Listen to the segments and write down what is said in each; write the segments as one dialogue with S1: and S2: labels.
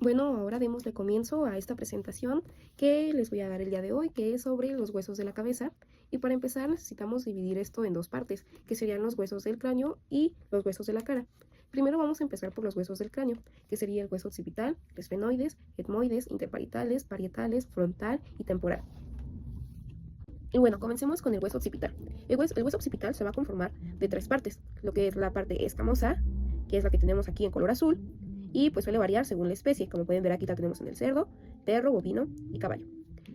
S1: Bueno, ahora démosle comienzo a esta presentación que les voy a dar el día de hoy, que es sobre los huesos de la cabeza. Y para empezar necesitamos dividir esto en dos partes, que serían los huesos del cráneo y los huesos de la cara. Primero vamos a empezar por los huesos del cráneo, que sería el hueso occipital, esfenoides, etmoides, interparietales, parietales, frontal y temporal. Y bueno, comencemos con el hueso occipital. El hueso occipital se va a conformar de tres partes, lo que es la parte escamosa, que es la que tenemos aquí en color azul, y pues suele variar según la especie. Como pueden ver, aquí la tenemos en el cerdo, perro, bovino y caballo.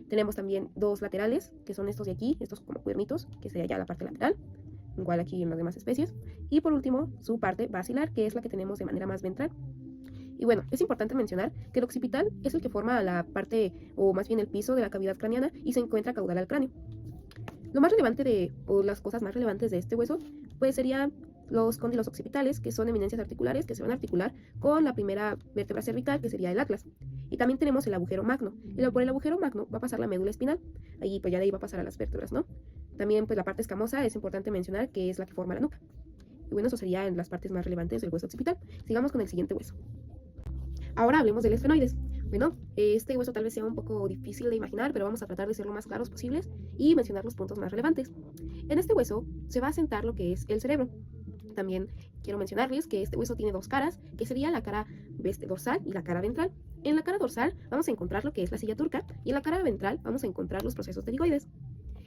S1: Tenemos también dos laterales, que son estos de aquí, estos como cuernitos, que sería ya la parte lateral, igual aquí en las demás especies. Y por último, su parte basilar, que es la que tenemos de manera más ventral. Y bueno, es importante mencionar que el occipital es el que forma la parte, o más bien el piso de la cavidad craneana y se encuentra caudal al cráneo. Lo más relevante o las cosas más relevantes de este hueso, pues serían los cóndilos occipitales, que son eminencias articulares que se van a articular con la primera vértebra cervical, que sería el atlas. Y también tenemos el agujero magno. Por el agujero magno va a pasar la médula espinal. Ahí pues ya de ahí va a pasar a las vértebras, ¿no? También pues la parte escamosa es importante mencionar que es la que forma la nuca. Y bueno, eso serían las partes más relevantes del hueso occipital. Sigamos con el siguiente hueso. Ahora hablemos del esfenoides. Bueno, este hueso tal vez sea un poco difícil de imaginar, pero vamos a tratar de ser lo más claros posibles y mencionar los puntos más relevantes. En este hueso se va a sentar lo que es el cerebro. También quiero mencionarles que este hueso tiene dos caras, que sería la cara dorsal y la cara ventral. En la cara dorsal vamos a encontrar lo que es la silla turca y en la cara ventral vamos a encontrar los procesos pterigoides.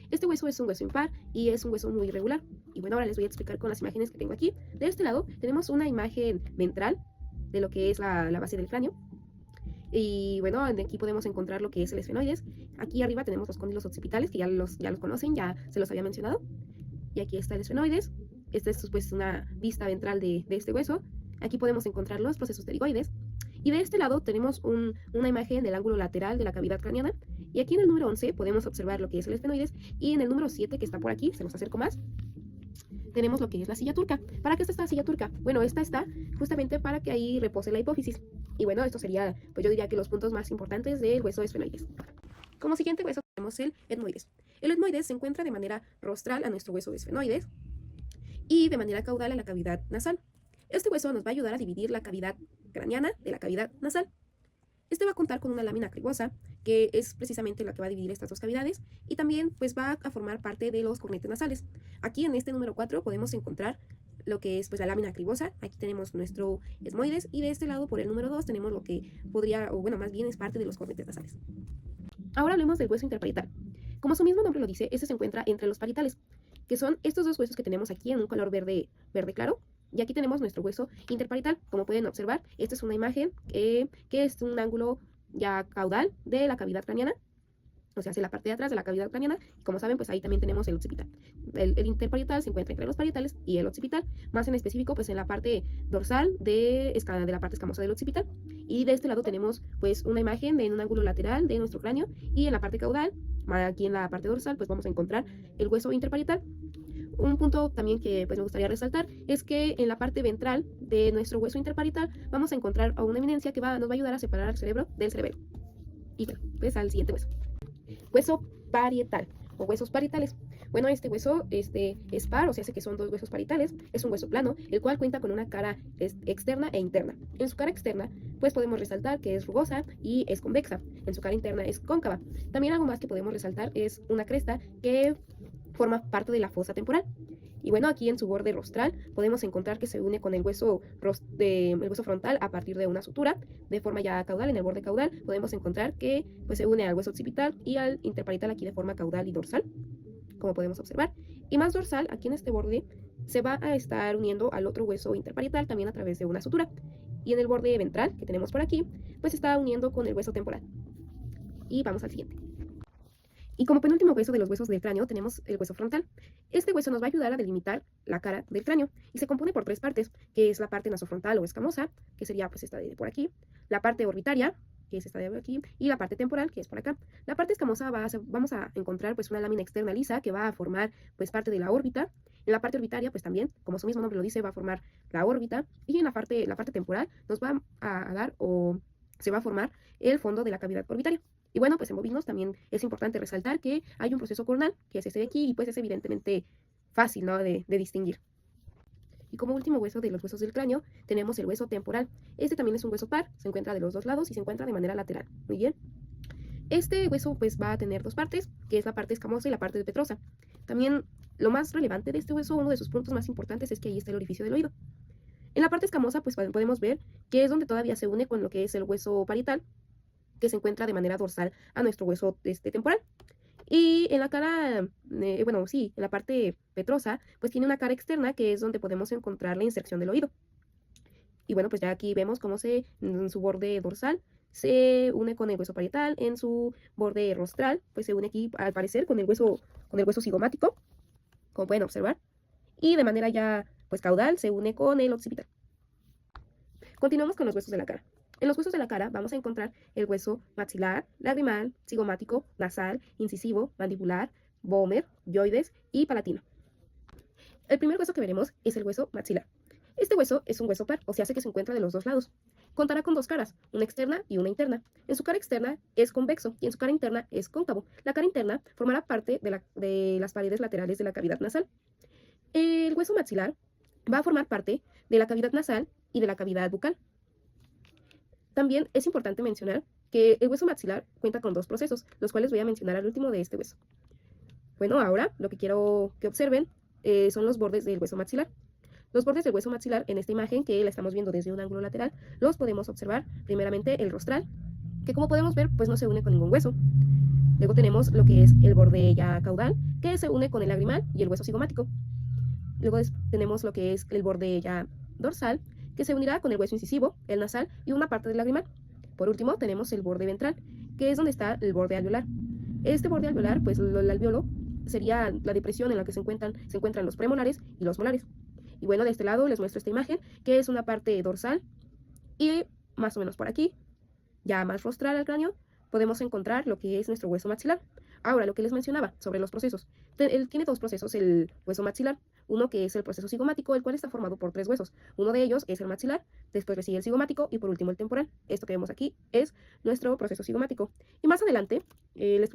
S1: Este hueso es un hueso impar y es un hueso muy irregular. Y bueno, ahora les voy a explicar con las imágenes que tengo aquí. De este lado tenemos una imagen ventral de lo que es la base del cráneo. Y bueno, aquí podemos encontrar lo que es el esfenoides. Aquí arriba tenemos los cóndilos occipitales, que ya los conocen, ya se los había mencionado. Y aquí está el esfenoides. Esta es pues una vista ventral de este hueso. Aquí podemos encontrar los procesos pterigoides. Y de este lado tenemos una imagen del ángulo lateral de la cavidad craneana. Y aquí en el número 11 podemos observar lo que es el esfenoides. Y en el número 7, que está por aquí, se los acerco más, tenemos lo que es la silla turca. ¿Para qué está esta silla turca? Bueno, esta está justamente para que ahí repose la hipófisis. Y bueno, esto sería, pues yo diría que los puntos más importantes del hueso esfenoides. Como siguiente hueso tenemos el etmoides. El etmoides se encuentra de manera rostral a nuestro hueso esfenoides y de manera caudal a la cavidad nasal. Este hueso nos va a ayudar a dividir la cavidad craneana de la cavidad nasal. Este va a contar con una lámina cribosa, que es precisamente la que va a dividir estas dos cavidades, y también pues va a formar parte de los cornetes nasales. Aquí en este número 4 podemos encontrar lo que es pues la lámina cribosa. Aquí tenemos nuestro esmoides y de este lado por el número 2 tenemos lo que podría, o bueno, más bien es parte de los cornetes nasales. Ahora hablemos del hueso interparietal. Como su mismo nombre lo dice, este se encuentra entre los parietales, que son estos dos huesos que tenemos aquí en un color verde claro. Y aquí tenemos nuestro hueso interparietal. Como pueden observar, esta es una imagen que es un ángulo ya caudal de la cavidad craneana, o sea, hacia la parte de atrás de la cavidad craneana. Y como saben, pues ahí también tenemos el occipital. El interparietal se encuentra entre los parietales y el occipital, más en específico, pues en la parte dorsal de la parte escamosa del occipital. Y de este lado tenemos, pues, una imagen en un ángulo lateral de nuestro cráneo. Y en la parte caudal, aquí en la parte dorsal, pues vamos a encontrar el hueso interparietal. Un punto también que pues me gustaría resaltar es que en la parte ventral de nuestro hueso interparietal vamos a encontrar a una eminencia que nos va a ayudar a separar al cerebro del cerebelo. Y bueno, pues al siguiente hueso. Hueso parietal o huesos parietales. Bueno, este hueso es par, o sea, hace que son dos huesos parietales. Es un hueso plano, el cual cuenta con una cara externa e interna. En su cara externa, pues podemos resaltar que es rugosa y es convexa. En su cara interna es cóncava. También algo más que podemos resaltar es una cresta que forma parte de la fosa temporal. Y bueno, aquí en su borde rostral podemos encontrar que se une con el hueso frontal a partir de una sutura de forma ya caudal. En el borde caudal podemos encontrar que pues, se une al hueso occipital y al interparietal aquí de forma caudal y dorsal, como podemos observar. Y más dorsal, aquí en este borde, se va a estar uniendo al otro hueso interparietal también a través de una sutura. Y en el borde ventral, que tenemos por aquí, pues se está uniendo con el hueso temporal. Y vamos al siguiente. Y como penúltimo hueso de los huesos del cráneo tenemos el hueso frontal. Este hueso nos va a ayudar a delimitar la cara del cráneo y se compone por tres partes, que es la parte nasofrontal o escamosa, que sería pues esta de por aquí, la parte orbitaria, que es esta de aquí, y la parte temporal, que es por acá. La parte escamosa vamos a encontrar pues una lámina externa lisa que va a formar pues parte de la órbita. En la parte orbitaria pues también, como su mismo nombre lo dice, va a formar la órbita, y en la parte temporal nos va a dar o se va a formar el fondo de la cavidad orbitaria. Y bueno, pues en bovinos también es importante resaltar que hay un proceso coronal, que es este de aquí, y pues es evidentemente fácil, ¿no?, de distinguir. Y como último hueso de los huesos del cráneo, tenemos el hueso temporal. Este también es un hueso par, se encuentra de los dos lados y se encuentra de manera lateral. Muy bien. Este hueso pues va a tener dos partes, que es la parte escamosa y la parte petrosa. También lo más relevante de este hueso, uno de sus puntos más importantes es que ahí está el orificio del oído. En la parte escamosa pues podemos ver que es donde todavía se une con lo que es el hueso parietal, que se encuentra de manera dorsal a nuestro hueso temporal. Y en la cara, en la parte petrosa, pues tiene una cara externa que es donde podemos encontrar la inserción del oído. Y bueno, pues ya aquí vemos cómo en su borde dorsal se une con el hueso parietal, en su borde rostral, pues se une aquí al parecer con el hueso cigomático, como pueden observar, y de manera ya pues caudal se une con el occipital. Continuamos con los huesos de la cara. En los huesos de la cara vamos a encontrar el hueso maxilar, lagrimal, cigomático, nasal, incisivo, mandibular, vomer, yoides y palatino. El primer hueso que veremos es el hueso maxilar. Este hueso es un hueso par, o sea, que se encuentra de los dos lados. Contará con dos caras, una externa y una interna. En su cara externa es convexo y en su cara interna es cóncavo. La cara interna formará parte de las paredes laterales de la cavidad nasal. El hueso maxilar va a formar parte de la cavidad nasal y de la cavidad bucal. También es importante mencionar que el hueso maxilar cuenta con dos procesos, los cuales voy a mencionar al último de este hueso. Bueno, ahora lo que quiero que observen son los bordes del hueso maxilar. Los bordes del hueso maxilar en esta imagen, que la estamos viendo desde un ángulo lateral, los podemos observar primeramente el rostral, que como podemos ver, pues no se une con ningún hueso. Luego tenemos lo que es el borde ya caudal, que se une con el lagrimal y el hueso cigomático. Luego tenemos lo que es el borde ya dorsal, que se unirá con el hueso incisivo, el nasal y una parte del lagrimal. Por último, tenemos el borde ventral, que es donde está el borde alveolar. Este borde alveolar, pues el alveolo, sería la depresión en la que se encuentran los premolares y los molares. Y bueno, de este lado les muestro esta imagen, que es una parte dorsal y más o menos por aquí, ya más rostral al cráneo, podemos encontrar lo que es nuestro hueso maxilar. Ahora, lo que les mencionaba sobre los procesos. Él tiene dos procesos, el hueso maxilar. Uno que es el proceso cigomático, el cual está formado por tres huesos. Uno de ellos es el maxilar, después le sigue el cigomático y por último el temporal. Esto que vemos aquí es nuestro proceso cigomático. Y más adelante les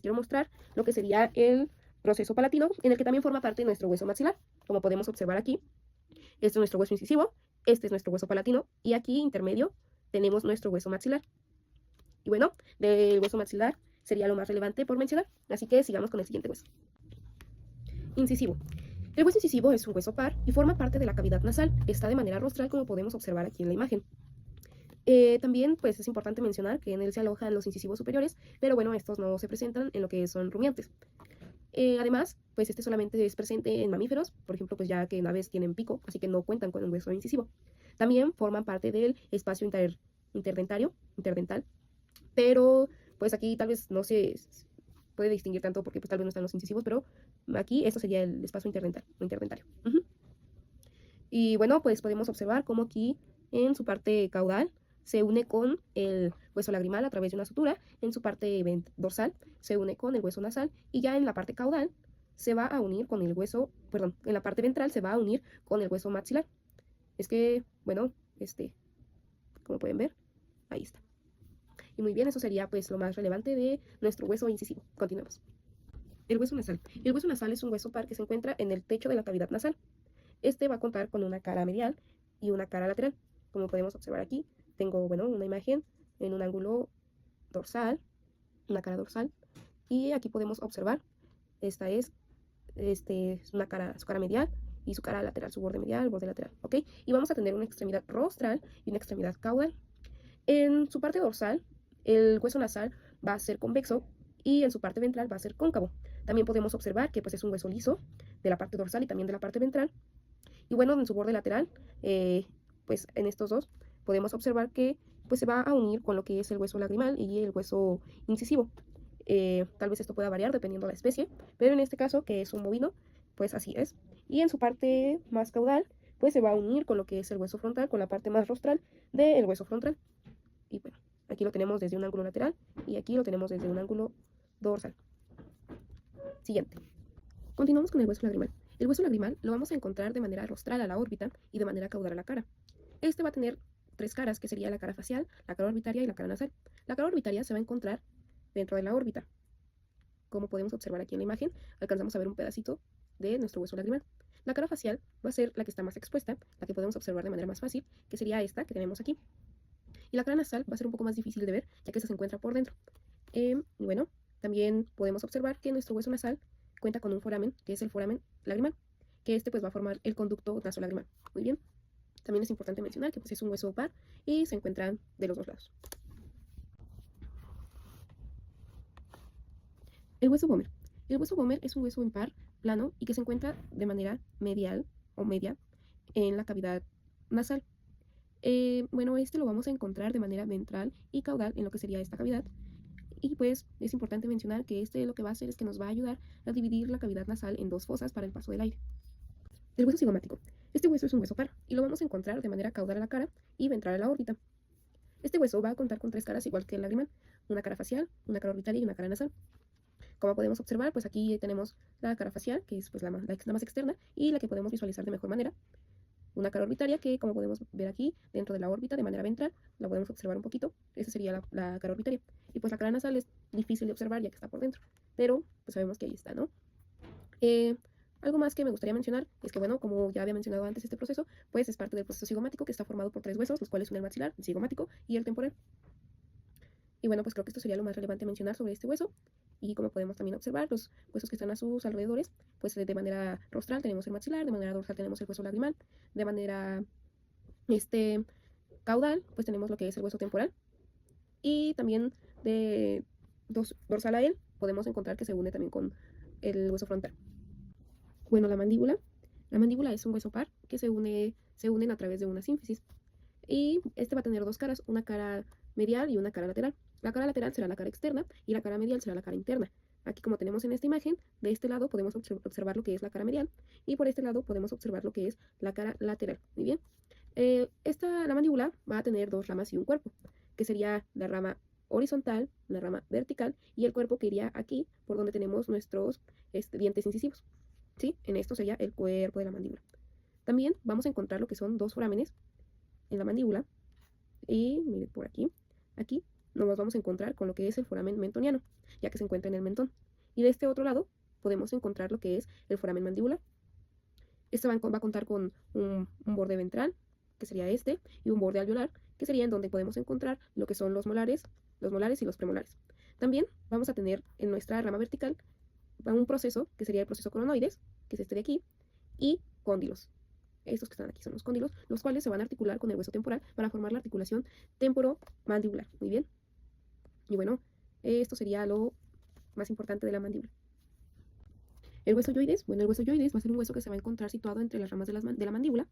S1: quiero mostrar lo que sería el proceso palatino, en el que también forma parte de nuestro hueso maxilar. Como podemos observar aquí, este es nuestro hueso incisivo, este es nuestro hueso palatino y aquí intermedio tenemos nuestro hueso maxilar. Y bueno, del hueso maxilar sería lo más relevante por mencionar, así que sigamos con el siguiente hueso. Incisivo. El hueso incisivo es un hueso par y forma parte de la cavidad nasal. Está de manera rostral, como podemos observar aquí en la imagen. También pues es importante mencionar que en él se alojan los incisivos superiores, pero bueno, estos no se presentan en lo que son rumiantes. Además, pues este solamente es presente en mamíferos, por ejemplo, pues ya que en aves tienen pico, así que no cuentan con un hueso incisivo. También forman parte del espacio interdental, pero pues aquí tal vez no se puede distinguir tanto porque pues tal vez no están los incisivos, pero aquí esto sería el espacio interdentario. Y bueno, pues podemos observar cómo aquí en su parte caudal se une con el hueso lagrimal a través de una sutura, en su parte dorsal se une con el hueso nasal y ya en la parte caudal se va a unir con el hueso, en la parte ventral se va a unir con el hueso maxilar. Es que, bueno, como pueden ver, ahí está. Y muy bien, eso sería pues lo más relevante de nuestro hueso incisivo. Continuemos. El hueso nasal. El hueso nasal es un hueso par que se encuentra en el techo de la cavidad nasal. Este va a contar con una cara medial y una cara lateral. Como podemos observar aquí, tengo, una imagen en un ángulo dorsal, una cara dorsal, y aquí podemos observar, esta es su cara medial y su cara lateral, su borde medial, borde lateral, ¿ok? Y vamos a tener una extremidad rostral y una extremidad caudal. En su parte dorsal, el hueso nasal va a ser convexo y en su parte ventral va a ser cóncavo. También podemos observar que pues es un hueso liso de la parte dorsal y también de la parte ventral. Y bueno, en su borde lateral, pues en estos dos podemos observar que pues se va a unir con lo que es el hueso lagrimal y el hueso incisivo. Tal vez esto pueda variar dependiendo de la especie, pero en este caso, que es un bovino, pues así es. Y en su parte más caudal, pues se va a unir con lo que es el hueso frontal, con la parte más rostral del hueso frontal. Y bueno, aquí lo tenemos desde un ángulo lateral y aquí lo tenemos desde un ángulo dorsal. Siguiente. Continuamos con el hueso lagrimal. El hueso lagrimal lo vamos a encontrar de manera rostral a la órbita y de manera caudal a la cara. Este va a tener tres caras, que sería la cara facial, la cara orbitaria y la cara nasal. La cara orbitaria se va a encontrar dentro de la órbita. Como podemos observar aquí en la imagen, alcanzamos a ver un pedacito de nuestro hueso lagrimal. La cara facial va a ser la que está más expuesta, la que podemos observar de manera más fácil, que sería esta que tenemos aquí. Y la cara nasal va a ser un poco más difícil de ver, ya que esta se encuentra por dentro. Y bueno, también podemos observar que nuestro hueso nasal cuenta con un foramen, que es el foramen lagrimal, que este pues va a formar el conducto nasolagrimal. Muy bien. También es importante mencionar que pues es un hueso par y se encuentran de los dos lados. El hueso Vomer. El hueso Vomer es un hueso impar, plano y que se encuentra de manera medial o media en la cavidad nasal. Bueno, este lo vamos a encontrar de manera ventral y caudal en lo que sería esta cavidad. Y pues es importante mencionar que este lo que va a hacer es que nos va a ayudar a dividir la cavidad nasal en dos fosas para el paso del aire. El hueso cigomático. Este hueso es un hueso par y lo vamos a encontrar de manera caudal a la cara y ventral a la órbita. Este hueso va a contar con tres caras igual que el lagrimal, una cara facial, una cara orbital y una cara nasal. Como podemos observar, pues aquí tenemos la cara facial, que es pues la más externa y la que podemos visualizar de mejor manera. Una cara orbitaria que, como podemos ver aquí, dentro de la órbita de manera ventral, la podemos observar un poquito. Esa sería la cara orbitaria. Y pues la cara nasal es difícil de observar ya que está por dentro, pero pues sabemos que ahí está, ¿no? Algo más que me gustaría mencionar es que, bueno, como ya había mencionado antes, este proceso, pues es parte del proceso cigomático que está formado por tres huesos, los cuales son el maxilar, el cigomático y el temporal. Y bueno, pues creo que esto sería lo más relevante mencionar sobre este hueso. Y como podemos también observar, los huesos que están a sus alrededores, pues de manera rostral tenemos el maxilar, de manera dorsal tenemos el hueso lagrimal, de manera caudal, pues tenemos lo que es el hueso temporal. Y también de dorsal a él podemos encontrar que se une también con el hueso frontal. Bueno, la mandíbula. La mandíbula es un hueso par que se unen a través de una sínfisis. Y este va a tener dos caras, una cara medial y una cara lateral. La cara lateral será la cara externa y la cara medial será la cara interna. Aquí, como tenemos en esta imagen, de este lado podemos observar lo que es la cara medial y por este lado podemos observar lo que es la cara lateral. Muy bien. La mandíbula va a tener dos ramas y un cuerpo, que sería la rama horizontal, la rama vertical y el cuerpo que iría aquí por donde tenemos nuestros dientes incisivos. ¿Sí? En esto sería el cuerpo de la mandíbula. También vamos a encontrar lo que son dos forámenes en la mandíbula. Y miren por aquí, nos vamos a encontrar con lo que es el foramen mentoniano, ya que se encuentra en el mentón. Y de este otro lado podemos encontrar lo que es el foramen mandibular. Este va a contar con un borde ventral, que sería este, y un borde alveolar, que sería en donde podemos encontrar lo que son los molares y los premolares. También vamos a tener en nuestra rama vertical un proceso, que sería el proceso coronoides, que es este de aquí, y cóndilos. Estos que están aquí son los cóndilos, los cuales se van a articular con el hueso temporal para formar la articulación temporomandibular. Muy bien. Y bueno, esto sería lo más importante de la mandíbula. El hueso yoides, bueno, el hueso yoides va a ser un hueso que se va a encontrar situado entre las ramas de la mandíbula,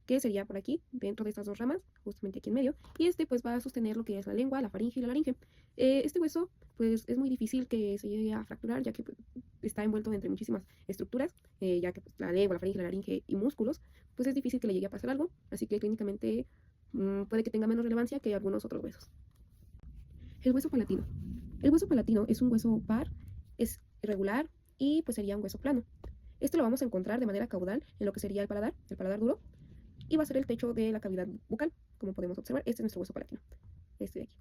S1: que sería por aquí, dentro de estas dos ramas, justamente aquí en medio, y este pues va a sostener lo que es la lengua, la faringe y la laringe. Este hueso pues es muy difícil que se llegue a fracturar, ya que pues, está envuelto entre muchísimas estructuras, ya que pues, la lengua, la faringe, la laringe y músculos, pues es difícil que le llegue a pasar algo, así que clínicamente puede que tenga menos relevancia que algunos otros huesos. El hueso palatino. El hueso palatino es un hueso par, es irregular y pues sería un hueso plano. Este lo vamos a encontrar de manera caudal en lo que sería el paladar duro, y va a ser el techo de la cavidad bucal, como podemos observar. Este es nuestro hueso palatino, este de aquí.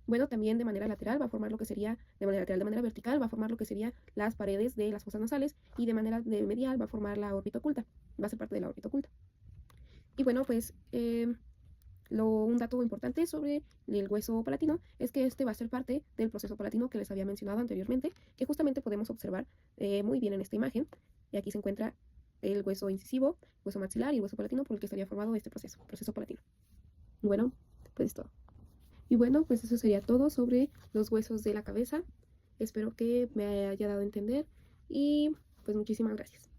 S1: Bueno, también de manera lateral va a formar lo que sería, de manera vertical va a formar lo que sería las paredes de las fosas nasales, y de manera medial va a formar la órbita oculta, va a ser parte de la órbita oculta. Y bueno, pues un dato importante sobre el hueso palatino es que este va a ser parte del proceso palatino que les había mencionado anteriormente, que justamente podemos observar muy bien en esta imagen. Y aquí se encuentra el hueso incisivo, hueso maxilar y hueso palatino por el que estaría formado este proceso palatino. Bueno, pues todo. Y bueno, pues eso sería todo sobre los huesos de la cabeza. Espero que me haya dado a entender y pues muchísimas gracias.